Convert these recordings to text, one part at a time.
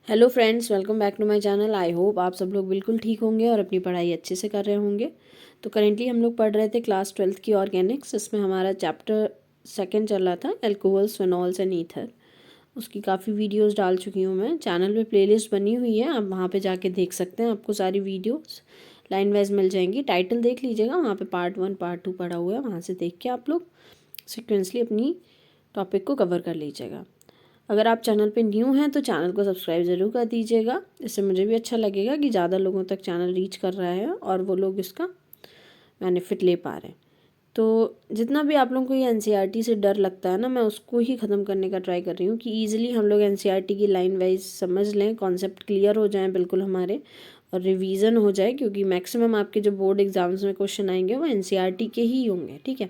Hello friends, welcome back to my channel. I hope आप सब लोग बिल्कुल ठीक होंगे और अपनी पढ़ाई अच्छे से कर रहे होंगे। तो करेंटली हम लोग पढ़ रहे थे क्लास 12th की ऑर्गेनिक्स। इसमें हमारा चैप्टर सेकंड चल रहा था, अल्कोहल्स, फिनॉल्स एंड ईथर। उसकी काफ़ी वीडियोस डाल चुकी हूँ मैं। चैनल पे प्लेलिस्ट बनी हुई है, आप वहाँ पे जाके देख सकते हैं। आपको सारी वीडियोस लाइन वाइज मिल जाएंगी। टाइटल देख लीजिएगा, वहाँ पे पार्ट 1 पार्ट 2 पढ़ा हुआ है। वहाँ से देख के आप लोग सिक्वेंसली अपनी टॉपिक को कवर कर लीजिएगा। अगर आप चैनल पे न्यू हैं तो चैनल को सब्सक्राइब ज़रूर कर दीजिएगा। इससे मुझे भी अच्छा लगेगा कि ज़्यादा लोगों तक चैनल रीच कर रहा है और वो लोग इसका बेनिफिट ले पा रहे हैं। तो जितना भी आप लोगों को ये एनसीईआरटी से डर लगता है ना, मैं उसको ही ख़त्म करने का ट्राई कर रही हूँ कि ईजिली हम लोग एनसीईआरटी की लाइन वाइज समझ लें, कॉन्सेप्ट क्लियर हो जाएँ बिल्कुल हमारे, और रिवीजन हो जाए। क्योंकि मैक्सिमम आपके जो बोर्ड एग्जाम्स में क्वेश्चन आएंगे वो एनसीईआरटी के ही होंगे, ठीक है।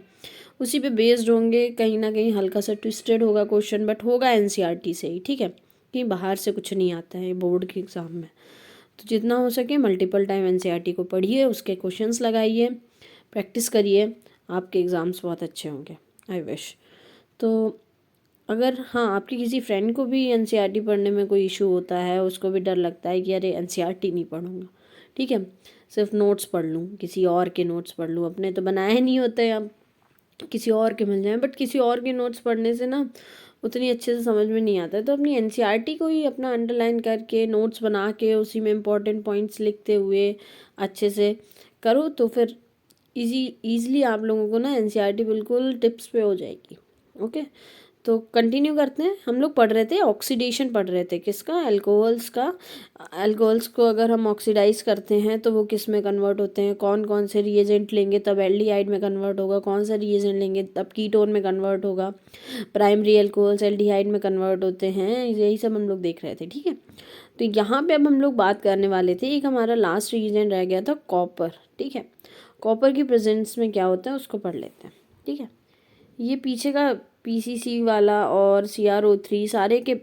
उसी पे बेस्ड होंगे, कहीं ना कहीं हल्का सा ट्विस्टेड होगा क्वेश्चन, बट होगा एनसीईआरटी से ही, ठीक है। कहीं बाहर से कुछ नहीं आता है बोर्ड के एग्ज़ाम में। तो जितना हो सके मल्टीपल टाइम एनसीईआरटी को पढ़िए, उसके क्वेश्चंस लगाइए, प्रैक्टिस करिए, आपके एग्ज़ाम्स बहुत अच्छे होंगे, आई विश। तो अगर हाँ, आपकी किसी फ्रेंड को भी एनसीईआरटी पढ़ने में कोई इशू होता है, उसको भी डर लगता है कि अरे एनसीईआरटी नहीं पढ़ूंगा, ठीक है, सिर्फ नोट्स पढ़ लूँ, किसी और के नोट्स पढ़ लूँ, अपने तो बनाए नहीं होते, अब किसी और के मिल जाएं। बट किसी और के नोट्स पढ़ने से ना उतनी अच्छे से समझ में नहीं आता है। तो अपनी एनसीईआरटी को ही अपना अंडरलाइन करके नोट्स बना के उसी में इंपॉर्टेंट पॉइंट्स लिखते हुए अच्छे से करो, तो फिर ईज़िली आप लोगों को ना एनसीईआरटी बिल्कुल टिप्स पे हो जाएगी। ओके, तो कंटिन्यू करते हैं। हम लोग पढ़ रहे थे ऑक्सीडेशन, पढ़ रहे थे किसका, अल्कोहल्स का। अल्कोहल्स को अगर हम ऑक्सीडाइज करते हैं तो वो किस में कन्वर्ट होते हैं, कौन कौन से रिएजेंट लेंगे तब एल्डिहाइड में कन्वर्ट होगा, कौन सा रिएजेंट लेंगे तब कीटोन में कन्वर्ट होगा, प्राइमरी अल्कोहल्स एल्डिहाइड में कन्वर्ट होते हैं, यही सब हम लोग देख रहे थे, ठीक है। तो यहाँ पे अब हम लोग बात करने वाले थे, एक हमारा लास्ट रिएजेंट रह गया था कॉपर, ठीक है। कॉपर की प्रेजेंस में क्या होता है उसको पढ़ लेते हैं, ठीक है। ये पीछे का पीसीसी वाला और CrO3 सारे के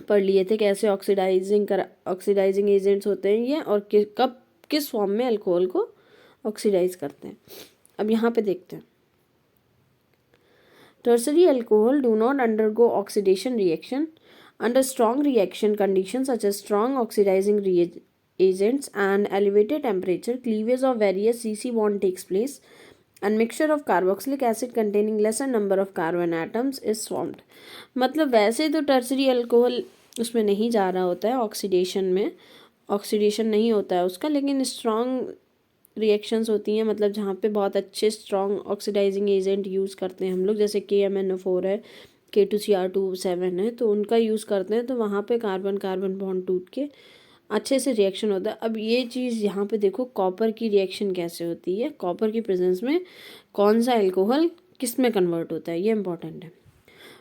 पढ़ लिए थे, कैसे ऑक्सीडाइजिंग एजेंट्स होते हैं ये, और कब किस फॉर्म में अल्कोहल को ऑक्सीडाइज करते हैं। अब यहाँ पे देखते हैं, tertiary alcohol do not undergo oxidation reaction under strong reaction conditions such as strong oxidizing agents and elevated temperature. Cleavage of various CC bond takes place and mixture of carboxylic acid containing lesser number of carbon atoms is formed. मतलब वैसे तो tertiary alcohol उसमें नहीं जा रहा होता है, oxidation में ऑक्सीडेशन नहीं होता है उसका, लेकिन स्ट्रॉन्ग रिएक्शंस होती हैं, मतलब जहाँ पे बहुत अच्छे स्ट्रॉन्ग ऑक्सीडाइजिंग एजेंट यूज़ करते हैं हम लोग, जैसे KMnO4 है, K2Cr2 7 है, तो उनका यूज़ करते हैं। तो वहाँ पे कार्बन कार्बन बॉन्ड टूट के अच्छे से रिएक्शन होता है। अब ये चीज़ यहाँ पे देखो, कॉपर की रिएक्शन कैसे होती है, कॉपर की प्रेजेंस में कौन सा अल्कोहल किस में कन्वर्ट होता है, ये इंपॉर्टेंट है।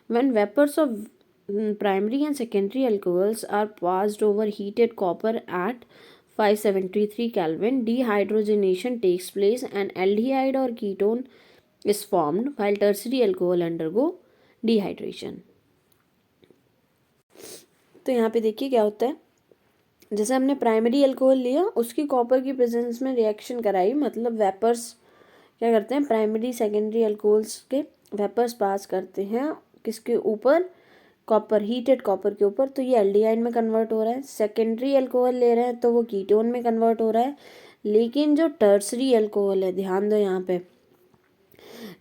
When vapours of primary and secondary alcohols are passed over heated copper at 573 Kelvin, dehydrogenation takes place and aldehyde or ketone is formed while tertiary alcohol undergo dehydration. तो यहाँ पे देखिए क्या होता है, जैसे हमने प्राइमरी अल्कोहल लिया, उसकी कॉपर की प्रेजेंस में रिएक्शन कराई, मतलब वेपर्स क्या करते हैं, प्राइमरी सेकेंडरी अल्कोहल्स के वेपर्स पास करते हैं किसके ऊपर, कॉपर, हीटेड कॉपर के ऊपर, तो ये एल्डिहाइड में कन्वर्ट हो रहा है। सेकेंडरी अल्कोहल ले रहे हैं तो वो कीटोन में कन्वर्ट हो रहा है। लेकिन जो टर्सरी अल्कोहल है, ध्यान दो यहाँ पे,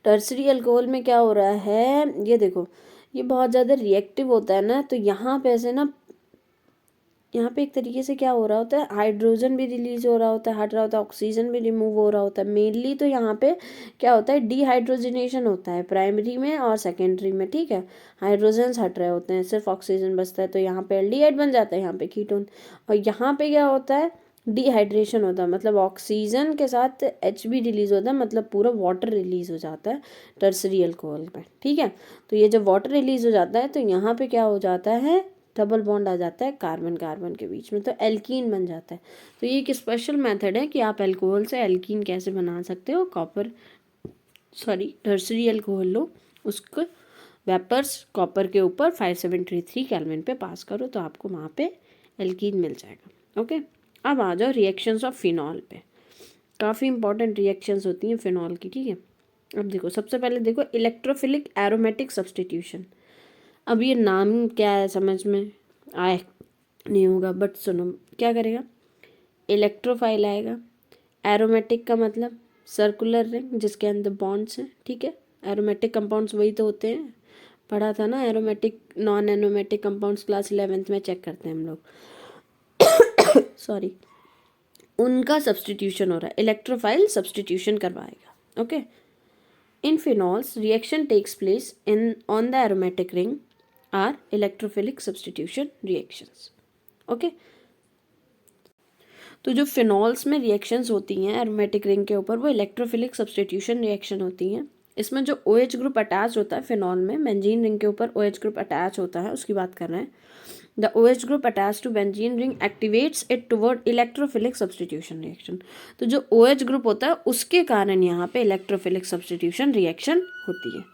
टर्सरी अल्कोहल में क्या हो रहा है, ये देखो, ये बहुत ज़्यादा रिएक्टिव होता है ना, तो यहाँ पे ऐसे ना, यहाँ पे एक तरीके से क्या हो रहा होता है, हाइड्रोजन भी रिलीज हो रहा होता है, हट रहा होता है, ऑक्सीजन भी रिमूव हो रहा होता है। मेनली तो यहाँ पे क्या होता है, डिहाइड्रोजनेशन होता है प्राइमरी में और सेकेंडरी में, ठीक है। हाइड्रोजन्स हट रहे होते हैं, सिर्फ ऑक्सीजन बचता है, तो यहाँ पे एल्डिहाइड बन जाता है, यहाँ पे कीटोन। और यहाँ पे क्या होता है, डिहाइड्रेशन होता है, मतलब ऑक्सीजन के साथ H भी रिलीज होता है, मतलब पूरा वाटर रिलीज हो जाता है टर्सरी अल्कोहल में, ठीक है। तो ये जब वाटर रिलीज हो जाता है तो यहाँ पे क्या हो जाता है, डबल बॉन्ड आ जाता है कार्बन कार्बन के बीच में, तो एल्कीन बन जाता है। तो ये एक स्पेशल मेथड है कि आप अल्कोहल से एल्कीन कैसे बना सकते हो। टर्सरी अल्कोहल लो, उसको वेपर्स कॉपर के ऊपर 573 केल्विन पे पास करो, तो आपको वहाँ पे एल्कीन मिल जाएगा। ओके, अब आ जाओ रिएक्शंस ऑफ फिनॉल पे। काफ़ी इंपॉर्टेंट रिएक्शंस होती हैं फिनॉल की, ठीक है। अब देखो, सबसे पहले देखो इलेक्ट्रोफिलिक एरोमेटिक सब्सटीट्यूशन। अब ये नाम क्या है समझ में आए, नहीं होगा, बट सुनो क्या करेगा, इलेक्ट्रोफाइल आएगा। एरोमेटिक का मतलब सर्कुलर रिंग जिसके अंदर बॉन्ड्स हैं, ठीक है। एरोमेटिक कंपाउंड्स वही तो होते हैं, पढ़ा था ना aromatic non aromatic compounds class 11th में चेक करते हैं हम लोग सॉरी। उनका सब्सटीट्यूशन हो रहा है, इलेक्ट्रोफाइल सब्सटीट्यूशन करवाएगा, okay. In phenols reaction takes place in on the aromatic ring are electrophilic substitution reactions, okay. तो जो फिनॉल्स में रिएक्शंस होती हैं एरोमेटिक रिंग के ऊपर, वो इलेक्ट्रोफिलिक सब्सटीट्यूशन रिएक्शन होती हैं। इसमें जो OH ग्रुप अटैच होता है फिनॉल में, बेंजीन रिंग के ऊपर OH ग्रुप अटैच होता है, उसकी बात कर रहे हैं। The OH group attach to benzene ring activates it toward electrophilic substitution reaction. तो जो OH ग्रुप होता है उसके कारण यहाँ पे इलेक्ट्रोफिलिक सब्सटीट्यूशन रिएक्शन होती है।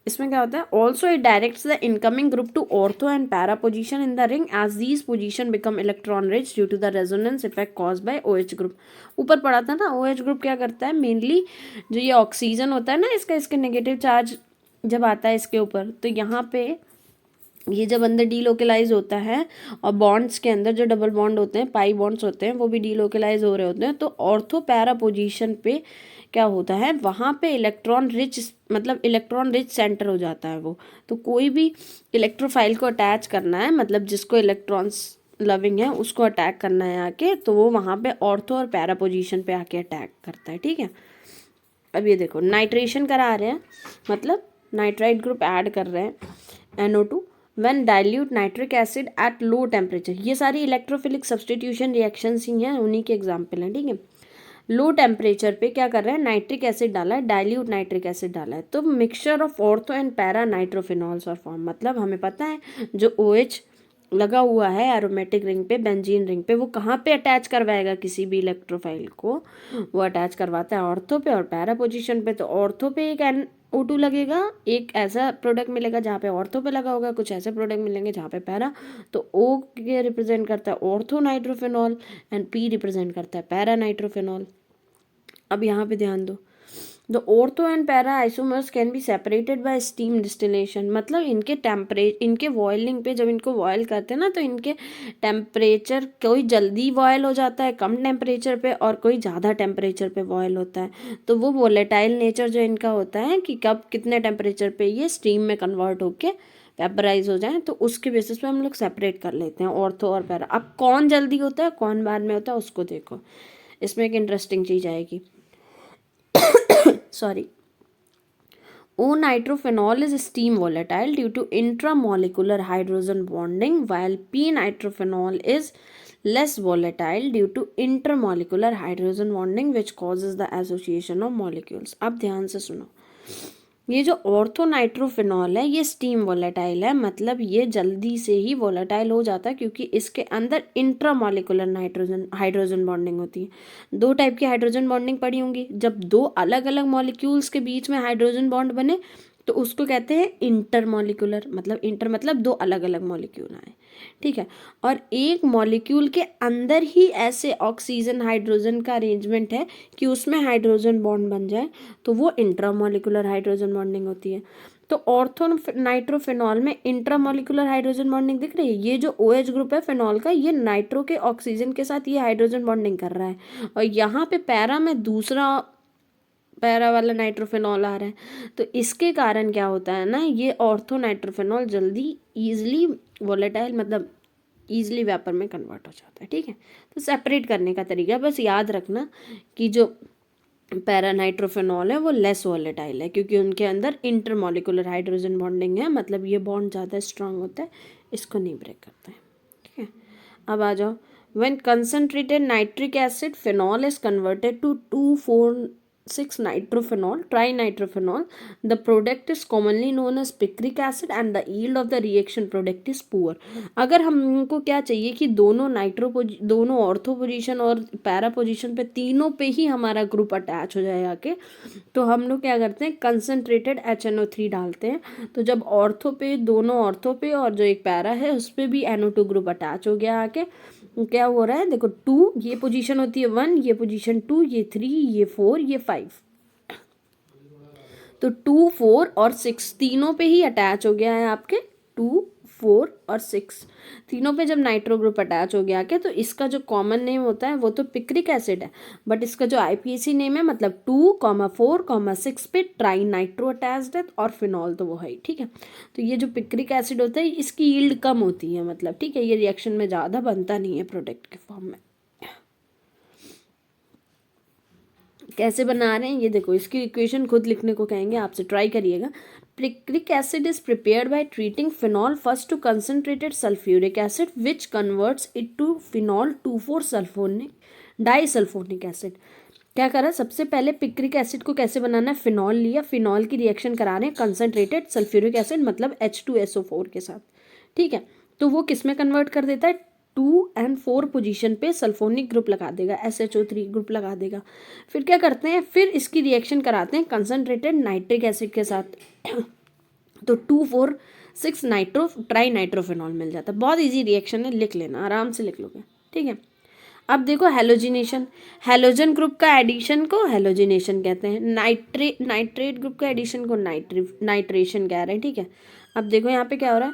इसमें क्या होता है, also it directs the incoming group to ortho and para position in the ring as these position become electron rich due to the resonance effect cause by OH group. ऊपर पढ़ा था ना, OH ग्रुप क्या करता है, mainly जो ये oxygen होता है ना इसका, इसके नेगेटिव चार्ज जब आता है इसके ऊपर, तो यहाँ पे ये जब अंदर डीलोकलाइज होता है और बॉन्ड्स के अंदर जो डबल बॉन्ड होते हैं, पाई बॉन्ड्स होते हैं, वो भी डीलोकलाइज हो रहे होते हैं, तो ऑर्थो पैरा पोजीशन पे क्या होता है, वहाँ पे इलेक्ट्रॉन रिच, मतलब इलेक्ट्रॉन रिच सेंटर हो जाता है वो। तो कोई भी इलेक्ट्रोफाइल को अटैच करना है, मतलब जिसको इलेक्ट्रॉन्स लविंग है उसको अटैक करना है आके, तो वो वहाँ पे ऑर्थो और पैरा पोजीशन पे आके अटैक करता है, ठीक है। अब ये देखो नाइट्रेशन करा रहे हैं, मतलब नाइट्राइट ग्रुप ऐड कर रहे हैं NO2 when dilute nitric acid at low temperature. ये सारी इलेक्ट्रोफिलिक सब्सटीट्यूशन रिएक्शंस ही हैं, उन्हीं के एग्जाम्पल हैं, ठीक है। लो टेम्परेचर पे क्या कर रहे हैं, नाइट्रिक एसिड डाला है, डाइल्यूट नाइट्रिक एसिड डाला है, तो mixture of ortho and para nitrophenols और फॉर्म। मतलब हमें पता है जो OH लगा हुआ है एरोमेटिक रिंग पे, बेंजीन रिंग पे, वो कहाँ पे अटैच करवाएगा किसी भी इलेक्ट्रोफाइल को, वो अटैच करवाता है ऑर्थो पे और पैरा पोजीशन पे। तो ऑर्थो पे एक NO2 लगेगा, एक ऐसा प्रोडक्ट मिलेगा जहाँ पे ऑर्थो पे लगा होगा, कुछ ऐसे प्रोडक्ट मिलेंगे जहाँ पे पैरा। तो O के रिप्रेजेंट करता है ortho nitrophenol and P represent करता है पैरा नाइट्रोफिनॉल। अब यहाँ पे ध्यान दो, the ortho and para isomers can be separated by steam distillation. मतलब इनके बॉइलिंग पे, जब इनको बॉयल करते हैं ना, तो इनके टेम्परेचर, कोई जल्दी बॉयल हो जाता है कम टेम्परेचर पे और कोई ज़्यादा टेम्परेचर पे बॉयल होता है। तो वो वोलेटाइल नेचर जो इनका होता है कि कब कितने टेम्परेचर पे ये स्टीम में कन्वर्ट होके वेपराइज हो जाए, तो उसके बेसिस पे हम लोग सेपरेट कर लेते हैं ऑर्थो और पैरा। अब कौन जल्दी होता है कौन बाद में होता है उसको देखो, इसमें एक इंटरेस्टिंग चीज़ आएगी sorry. O-nitrophenol is steam volatile due to intramolecular hydrogen bonding, while P-nitrophenol is less volatile due to intermolecular hydrogen bonding, which causes the association of molecules. अब ध्यान से सुनो, ये जो ऑर्थोनाइट्रोफिनॉल है ये स्टीम वोलेटाइल है, मतलब ये जल्दी से ही वोलेटाइल हो जाता है क्योंकि इसके अंदर इंट्रामोलिकुलर हाइड्रोजन बॉन्डिंग होती है। दो टाइप की हाइड्रोजन बॉन्डिंग पड़ी होंगी, जब दो अलग अलग मॉलिक्यूल्स के बीच में हाइड्रोजन बॉन्ड बने तो उसको कहते हैं इंटरमॉलिकुलर, मतलब इंटर मतलब दो अलग अलग मॉलिक्यूल आए, ठीक है। और एक मॉलिक्यूल के अंदर ही ऐसे ऑक्सीजन हाइड्रोजन का अरेंजमेंट है कि उसमें हाइड्रोजन बॉन्ड बन जाए, तो वो इंट्रामॉलिकुलर हाइड्रोजन बॉन्डिंग होती है। तो ऑर्थो नाइट्रोफिनॉल में इंट्रामॉलिकुलर हाइड्रोजन बॉन्डिंग दिख रही है, ये जो OH ग्रुप है फिनॉल का, ये नाइट्रो के ऑक्सीजन के साथ ये हाइड्रोजन बॉन्डिंग कर रहा है, और यहाँ पे पैरा में दूसरा पैरा वाला नाइट्रोफिनॉल आ रहा है। तो इसके कारण क्या होता है ना, ये ऑर्थो नाइट्रोफिनॉल जल्दी ईजिली वोलेटाइल, मतलब ईजिली वेपर में कन्वर्ट हो जाता है, ठीक है। तो सेपरेट करने का तरीका बस याद रखना कि जो पैरा नाइट्रोफिनॉल है वो लेस वोलेटाइल है क्योंकि उनके अंदर इंटरमॉलिकुलर हाइड्रोजन बॉन्डिंग है, मतलब ये बॉन्ड ज़्यादा स्ट्रांग होता है, इसको नहीं ब्रेक करता है, ठीक है। अब आ जाओ, when concentrated nitric acid phenol is converted to 2,4,6-nitrophenol, trinitrophenol, the product is commonly known as picric acid and the yield of the reaction product is poor. अगर हमको क्या चाहिए कि दोनों ऑर्थो पोजीशन और पैरा पोजीशन पे तीनों पे ही हमारा ग्रुप अटैच हो जाए आके, तो हम लोग क्या करते हैं, कंसनट्रेटेड HNO3 डालते हैं। तो जब दोनों ऑर्थो पे और जो एक पैरा है उस पर भी NO2 ग्रुप अटैच हो गया आके, क्या हो रहा है देखो, 2 ये पोजीशन होती है 1, ये पोजीशन 2, ये 3, ये 4, ये 5, तो 2, 4 और 6 तीनों पे ही अटैच हो गया है आपके 2, 4 और 6 तीनों पे जब नाइट्रो ग्रुप अटैच हो गया क्या, तो इसका जो कॉमन नेम होता है वो तो पिक्रिक एसिड है, बट इसका जो आईपीएसी नेम है मतलब 2,4,6 पे ट्राई नाइट्रो अटैच्ड है, और फिनॉल तो वो है ही, ठीक है। तो ये जो पिक्रिक एसिड होता है इसकी यील्ड कम होती है, मतलब ठीक है, ये रिएक्शन में ज़्यादा बनता नहीं है प्रोडक्ट के फॉर्म में। कैसे बना रहे हैं ये देखो, इसकी इक्वेशन खुद लिखने को कहेंगे आपसे, ट्राई करिएगा। Picric acid is prepared by treating phenol first to concentrated sulfuric acid which converts it to phenol 2,4-sulfonic disulfonic acid. क्या करा, सबसे पहले पिक्रिक एसिड को कैसे बनाना है, फिनॉल लिया, फिनॉल की रिएक्शन करा रहे हैं कंसनट्रेटेड सल्फ्यूरिक एसिड मतलब H2SO4 के साथ, ठीक है। तो वो किस में कन्वर्ट कर देता है, 2 और 4 पोजीशन पे सल्फोनिक ग्रुप लगा देगा, SHO3 ग्रुप लगा देगा। फिर क्या करते हैं, फिर इसकी रिएक्शन कराते हैं कंसनट्रेटेड नाइट्रिक एसिड के साथ तो 2,4,6 नाइट्रो ट्राई नाइट्रोफिनॉल मिल जाता है। बहुत इजी रिएक्शन है, लिख लेना, आराम से लिख लोगे, ठीक है। अब देखो हेलोजिनेशन, हेलोजन ग्रुप का एडिशन को हेलोजिनेशन कहते हैं, नाइट्रेट ग्रुप का एडिशन को नाइट्रेशन कह रहे हैं, ठीक है। अब देखो यहाँ पे क्या हो रहा है,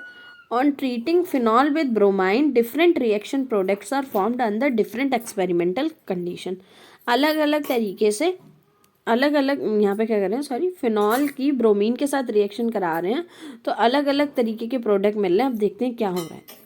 on treating phenol with bromine different reaction products are formed under different experimental condition. अलग अलग तरीके से अलग अलग यहाँ पे क्या कर रहे हैं, सॉरी, फिनॉल की ब्रोमीन के साथ रिएक्शन करा रहे हैं, तो अलग अलग तरीके के प्रोडक्ट मिल रहे हैं। अब देखते हैं क्या हो रहा है।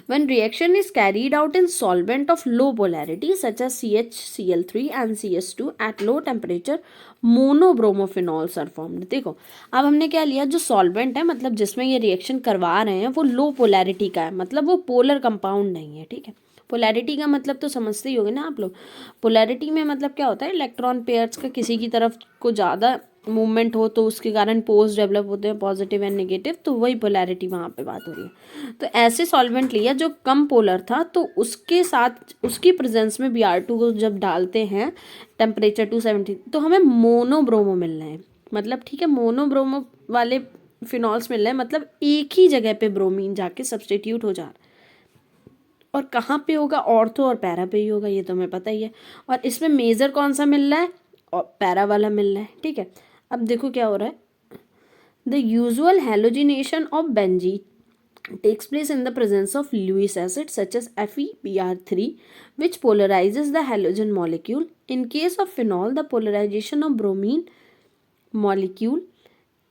When reaction is carried out in solvent of low polarity such as CHCl3 and CS2 at low temperature, monobromophenol are formed। देखो अब हमने क्या लिया, जो सॉल्वेंट है मतलब जिसमें ये रिएक्शन करवा रहे हैं वो लो पोलैरिटी का है, मतलब वो पोलर कंपाउंड नहीं है, ठीक है। पोलैरिटी का मतलब तो समझते ही होंगे ना आप लोग। पोलैरिटी में मतलब क्या होता है, इलेक्ट्रॉन पेयर्स का किसी की तरफ को ज़्यादा मूवमेंट हो तो उसके कारण पोल्स डेवलप होते हैं, पॉजिटिव एंड नेगेटिव, तो वही पोलैरिटी वहाँ पे बात हो रही है। तो ऐसे सॉल्वेंट लिया जो कम पोलर था, तो उसके साथ उसकी प्रेजेंस में Br2 को जब डालते हैं टेम्परेचर 270, तो हमें मोनोब्रोमो मिल रहे हैं, मतलब ठीक है, मोनोब्रोमो वाले फिनॉल्स मिल रहे हैं, मतलब एक ही जगह पे ब्रोमीन जाके सब्सटीट्यूट हो जा रहा है। और कहाँ पे होगा, ऑर्थो और पैरा पे ही होगा, ये तो हमें पता ही है। और इसमें मेजर कौन सा मिल रहा है, और पैरा वाला मिल रहा है, ठीक है। अब देखो क्या हो रहा है, the usual halogenation of benzene takes place in the presence of Lewis acid such as FeBr3 which polarizes the halogen molecule. In case of phenol, the polarization of bromine molecule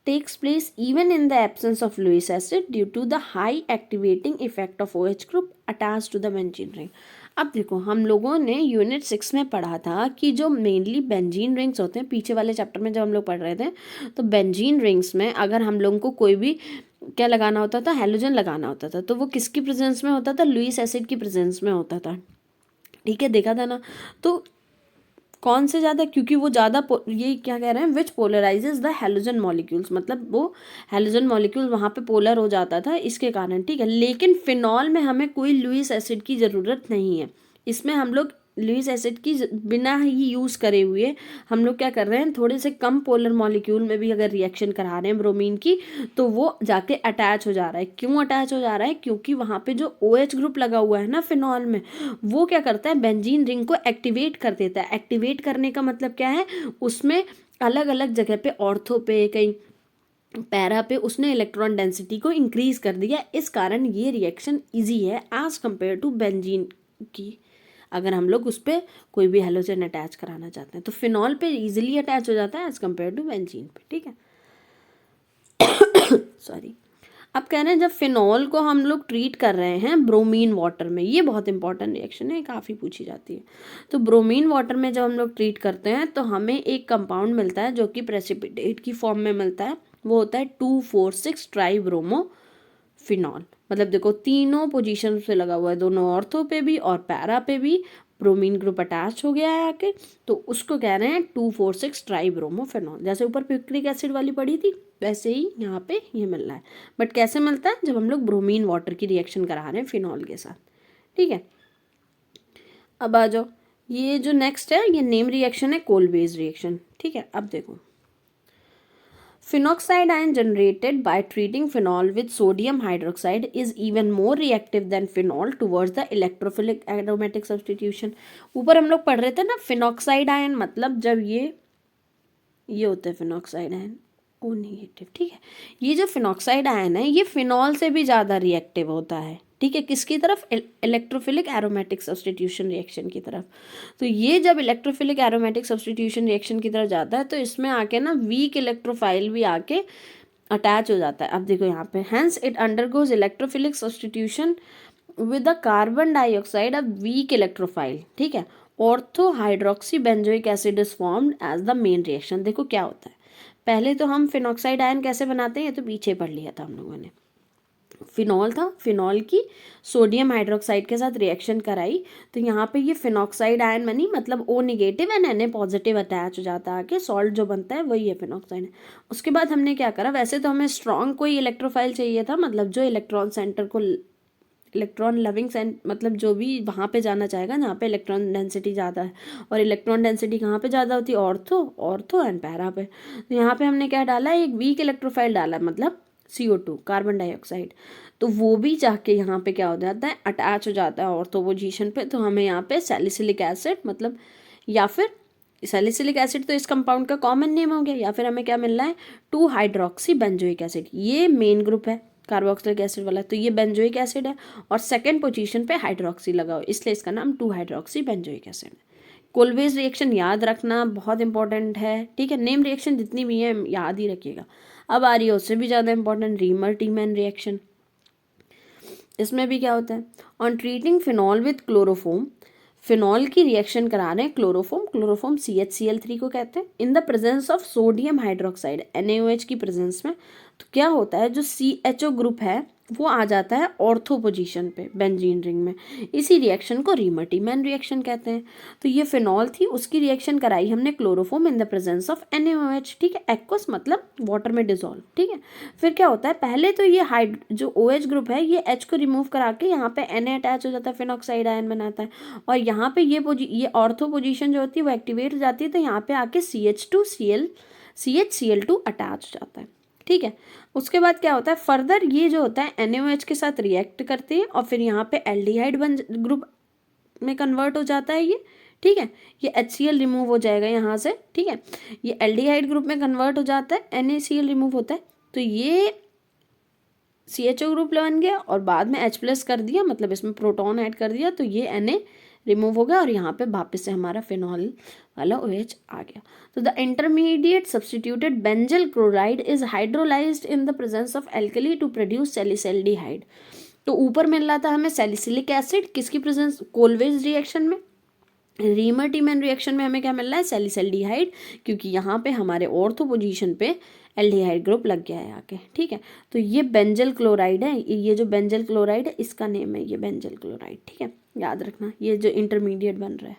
takes place even in the absence of Lewis acid due to the high activating effect of OH group attached to the benzene ring। अब देखो हम लोगों ने unit 6 में पढ़ा था कि जो मेनली बेंजीन रिंग्स होते हैं, पीछे वाले चैप्टर में जब हम लोग पढ़ रहे थे, तो बेंजीन रिंग्स में अगर हम लोगों को कोई भी क्या लगाना होता था, हेलोजन लगाना होता था, तो वो किसकी प्रेजेंस में होता था, लुईस एसिड की प्रेजेंस में होता था, ठीक है, देखा था ना। तो कौन से ज़्यादा, क्योंकि वो ज़्यादा ये क्या कह रहे हैं, विच पोलराइजेज द हेलोजन मॉलिक्यूल्स, मतलब वो हेलोजन मॉलिक्यूल वहाँ पे पोलर हो जाता था इसके कारण, ठीक है। लेकिन फिनॉल में हमें कोई लुईस एसिड की ज़रूरत नहीं है, इसमें हम लोग लुईस एसिड की बिना ही यूज़ करे हुए हम लोग क्या कर रहे हैं, थोड़े से कम पोलर मॉलिक्यूल में भी अगर रिएक्शन करा रहे हैं ब्रोमीन की, तो वो जाके अटैच हो जा रहा है। क्यों अटैच हो जा रहा है, क्योंकि वहाँ पे जो OH ग्रुप लगा हुआ है ना फिनॉल में, वो क्या करता है, बेंजीन रिंग को एक्टिवेट कर देता है। एक्टिवेट करने का मतलब क्या है, उसमें अलग अलग जगह पे, ऑर्थो पे, कहीं पैरा पे, उसने इलेक्ट्रॉन डेंसिटी को इंक्रीज कर दिया। इस कारण ये रिएक्शन ईजी है एज कम्पेयर टू बेंजीन की। अगर हम लोग उस पर कोई भी हेलोजन अटैच कराना चाहते हैं तो फिनॉल पे इजीली अटैच हो जाता है एज कम्पेयर टू बेंजीन पे, ठीक है। सॉरी। अब कह रहे हैं जब फिनॉल को हम लोग ट्रीट कर रहे हैं ब्रोमीन वाटर में, ये बहुत इंपॉर्टेंट रिएक्शन है, काफ़ी पूछी जाती है। तो ब्रोमीन वाटर में जब हम लोग ट्रीट करते हैं तो हमें एक कंपाउंड मिलता है जो कि प्रेसिपिटेट की फॉर्म में मिलता है, वो होता है 2,4,6 ट्राईब्रोमो फिनॉल। मतलब देखो तीनों पोजीशन से लगा हुआ है, दोनों ऑर्थो पे भी और पैरा पे भी ब्रोमीन ग्रुप अटैच हो गया है आके, तो उसको कह रहे हैं 2,4,6 ट्राईब्रोमोफेनॉल। जैसे ऊपर पिक्रिक एसिड वाली पड़ी थी वैसे ही यहाँ पे ये मिल रहा है, बट कैसे मिलता है, जब हम लोग ब्रोमीन वाटर की रिएक्शन करा रहे हैं फिनॉल के साथ, ठीक है। अब आ जाओ, ये जो नेक्स्ट है ये नेम रिएक्शन है कोलबेज रिएक्शन, ठीक है। अब देखो, Phenoxide ion generated by treating phenol with sodium hydroxide is even more reactive than phenol towards the electrophilic aromatic substitution। ऊपर हम लोग पढ़ रहे थे ना फिनॉक्साइड आयन, मतलब जब ये होते हैं फिनॉक्साइड आयन, O नेगेटिव, ठीक है। ये जो फिनॉक्साइड आयन है ये फिनॉल से भी ज़्यादा रिएक्टिव होता है, ठीक है, किसकी तरफ, इलेक्ट्रोफिलिक एरोमेटिक सब्स्टिट्यूशन रिएक्शन की तरफ। तो ये जब इलेक्ट्रोफिलिक एरोमेटिक सब्स्टिट्यूशन रिएक्शन की तरफ जाता है तो इसमें आके ना वीक इलेक्ट्रोफाइल भी आके अटैच हो जाता है। अब देखो यहाँ पे, hence it undergoes electrophilic substitution with the carbon dioxide a weak electrophile, ठीक है। Ortho hydroxy benzoic acid is formed as the main reaction. देखो क्या होता है, पहले तो हम फिनॉक्साइड आयन कैसे बनाते हैं ये तो पीछे पढ़ लिया था हम लोगों ने। फिनॉल था, फिनॉल की सोडियम हाइड्रोक्साइड के साथ रिएक्शन कराई तो यहाँ पे ये फिनॉक्साइड आयन बनी, मतलब O negative and Na positive attach हो जाता है आके, सॉल्ट जो बनता है वही है फिनॉक्साइड। उसके बाद हमने क्या करा, वैसे तो हमें स्ट्रॉन्ग कोई इलेक्ट्रोफाइल चाहिए था, मतलब जो इलेक्ट्रॉन सेंटर को, इलेक्ट्रॉन लविंग मतलब जो भी वहाँ पे जाना चाहेगा जहाँ पे इलेक्ट्रॉन डेंसिटी ज़्यादा है। और इलेक्ट्रॉन डेंसिटी कहाँ पे ज़्यादा होती है, ऑर्थो एंड पैरा पे। तो यहाँ पे हमने क्या डाला, एक वीक इलेक्ट्रोफाइल डाला, मतलब CO2 कार्बन डाइऑक्साइड। तो वो भी जाके यहाँ पे क्या हो जाता है, अटैच हो जाता है ऑर्थो पोजीशन पे। तो हमें यहाँ पे सैलिसिलिक एसिड, मतलब या फिर सैलिसिलिक एसिड तो इस कंपाउंड का कॉमन नेम हो गया, या फिर हमें क्या मिल रहा है, 2 हाइड्रोक्सी बेंजोइक एसिड। ये मेन ग्रुप है कार्बोक्सिलिक एसिड वाला, तो ये बेंजोइक एसिड है और सेकंड पोजीशन पे हाइड्रोक्सी लगा हो, इसलिए इसका नाम 2 हाइड्रोक्सी बेंजोइक एसिड है। कोलवेज रिएक्शन याद रखना बहुत इंपॉर्टेंट है, ठीक है। नेम रिएक्शन जितनी भी है याद ही रखिएगा। अब आ रही है उससे भी ज़्यादा इंपॉर्टेंट, रीमर टीमैन रिएक्शन। इसमें भी क्या होता है, on treating phenol with chloroform, phenol की रिएक्शन करा रहे हैं क्लोरोफोम CHCl3 को कहते हैं, in the presence of sodium hydroxide NaOH की प्रेजेंस में। तो क्या होता है, जो CHO ग्रुप है वो आ जाता है ऑर्थो पोजीशन पे बेंजीन रिंग में। इसी रिएक्शन को रीमर टीमैन रिएक्शन कहते हैं। तो ये फिनॉल थी, उसकी रिएक्शन कराई हमने chloroform in the presence of NaOH, ठीक है। एक्वस मतलब वाटर में डिजोल्व, ठीक है। फिर क्या होता है, पहले तो ये जो OH ग्रुप है ये H को रिमूव करा के यहाँ पे Na अटैच हो जाता है, फिनॉक्साइड आयन बनाता है। और यहाँ पे ये ऑर्थो पोजीशन जो होती है वो एक्टिवेट हो जाती है, तो यहाँ पे आके CHCl2 अटैच हो जाता है, ठीक है। उसके बाद क्या होता है, फर्दर ये जो होता है NaOH के साथ रिएक्ट करते हैं और फिर यहाँ पे एल्डिहाइड ग्रुप में कन्वर्ट हो जाता है ये, ठीक है। ये HCl रिमूव हो जाएगा यहाँ से, ठीक है। ये एल्डिहाइड ग्रुप में कन्वर्ट हो जाता है, NaCl रिमूव होता है, तो ये CHO ग्रुप बन गया और बाद में H+ कर दिया, मतलब इसमें प्रोटॉन ऐड कर दिया, तो ये Na रिमूव हो गया और यहाँ पे वापस से हमारा फिनॉल वाला OH आ गया। तो the intermediate substituted benzal chloride is hydrolysed in the presence of alkali to produce salicylaldehyde. तो ऊपर मिल रहा था हमें सैलिसिलिक एसिड, किसकी प्रेजेंस, कोलवेज रिएक्शन में। रीमर टीमैन रिएक्शन में हमें क्या मिल रहा है, सैलिसल्डिहाइड, क्योंकि यहाँ पे हमारे ऑर्थो पोजीशन पे एल्डिहाइड ग्रुप लग गया है आके, ठीक है। तो ये बेंजल क्लोराइड है, ये जो बेंजल क्लोराइड है इसका नेम है ये बेंजल क्लोराइड, ठीक है, याद रखना, ये जो इंटरमीडिएट बन रहा है।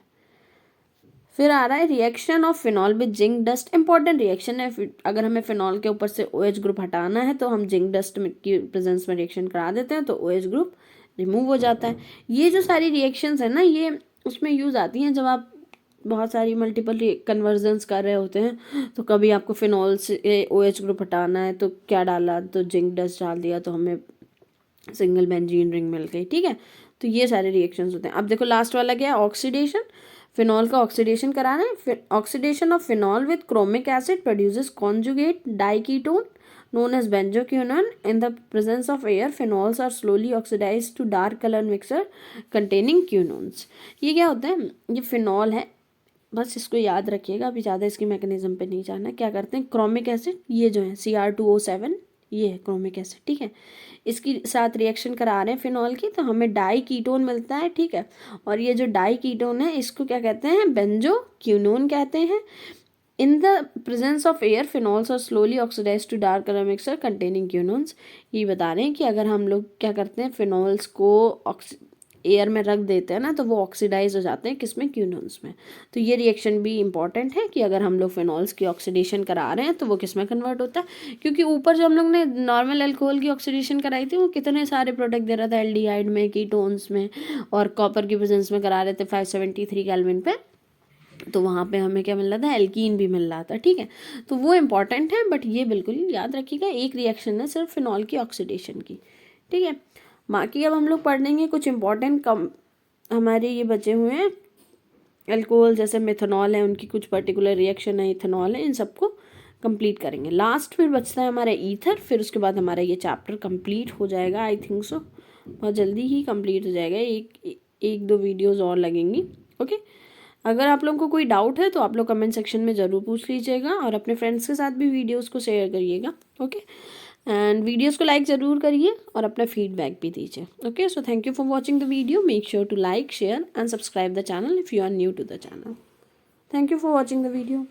फिर आ रहा है reaction of phenol with zinc dust. Important reaction है, अगर हमें फिनॉल के ऊपर से OH ग्रुप हटाना है तो हम जिंक डस्ट की प्रेजेंस में रिएक्शन करा देते हैं, तो OH ग्रुप रिमूव हो जाता है। ये जो सारी रिएक्शंस है ना, ये उसमें यूज़ आती हैं जब आप बहुत सारी मल्टीपल कन्वर्जन्स कर रहे होते हैं। तो कभी आपको फिनॉल से OH ग्रुप हटाना है तो क्या डाला, तो जिंक डस्ट डाल दिया, तो हमें सिंगल बेंजीन रिंग मिल गई, ठीक है। तो ये सारे रिएक्शंस होते हैं। अब देखो लास्ट वाला क्या है, ऑक्सीडेशन। फिनॉल का ऑक्सीडेशन कराना है, oxidation of phenol with chromic acid produces conjugate diketone known as benzoquinone. In the presence of air, phenols are slowly oxidized to dark color mixture containing quinones. ये क्या होता है, ये फिनॉल है, बस इसको याद रखिएगा, अभी ज़्यादा इसकी मैकेनिज्म पे नहीं जाना। क्या करते हैं, क्रोमिक एसिड, ये जो है Cr2O7, ये है क्रोमिक एसिड, ठीक है। इसकी साथ रिएक्शन करा रहे हैं फिनॉल की, तो हमें डाई कीटोन मिलता है, ठीक है। और ये जो डाई कीटोन है इसको क्या कहते हैं, बेंजोक्विनोन कहते हैं। In the presence of air, phenols are slowly oxidise to dark colour mixture containing quinones. ये बता रहे हैं कि अगर हम लोग क्या करते हैं, फिनॉल्स को एयर में रख देते हैं ना, तो वो ऑक्सीडाइज हो जाते हैं, किसमें, क्यूनोन्स में। तो ये रिएक्शन भी इंपॉर्टेंट है कि अगर हम लोग फिनॉल्स की ऑक्सीडेशन करा रहे हैं तो वो किस में कन्वर्ट होता है, क्योंकि ऊपर जो हम लोग ने नॉर्मल अल्कोहल की ऑक्सीडेशन कराई थी वो कितने सारे प्रोडक्ट दे रहा था, एल्डिहाइड में, कीटोन्स में, और कॉपर की प्रेजेंस में करा रहे थे 573 केल्विन पे, तो वहाँ पे हमें क्या मिल रहा था, एल्कीन भी मिल रहा था, ठीक है। तो वो इम्पॉर्टेंट है, बट ये बिल्कुल याद रखिएगा, एक रिएक्शन है सिर्फ फिनॉल की ऑक्सीडेशन की, ठीक है। बाकी अब हम लोग पढ़ लेंगे कुछ इंपॉर्टेंट हमारे ये बचे हुए हैं अल्कोहल, जैसे मिथेनॉल है, उनकी कुछ पर्टिकुलर रिएक्शन है, इथेनॉल है, इन सबको कंप्लीट करेंगे। लास्ट फिर बचता है हमारा ईथर, फिर उसके बाद हमारा ये चैप्टर कंप्लीट हो जाएगा। आई थिंक सो बहुत जल्दी ही कंप्लीट हो जाएगा, एक दो वीडियोस और लगेंगी। ओके, अगर आप लोगों को कोई डाउट है तो आप लोग कमेंट सेक्शन में ज़रूर पूछ लीजिएगा और अपने फ्रेंड्स के साथ भी वीडियोस को शेयर करिएगा। ओके, एंड वीडियोस को लाइक ज़रूर करिए और अपना फीडबैक भी दीजिए। Okay, so thank you for watching the video. Make sure to like, share and subscribe the channel if you are new to the channel. Thank you for watching the video.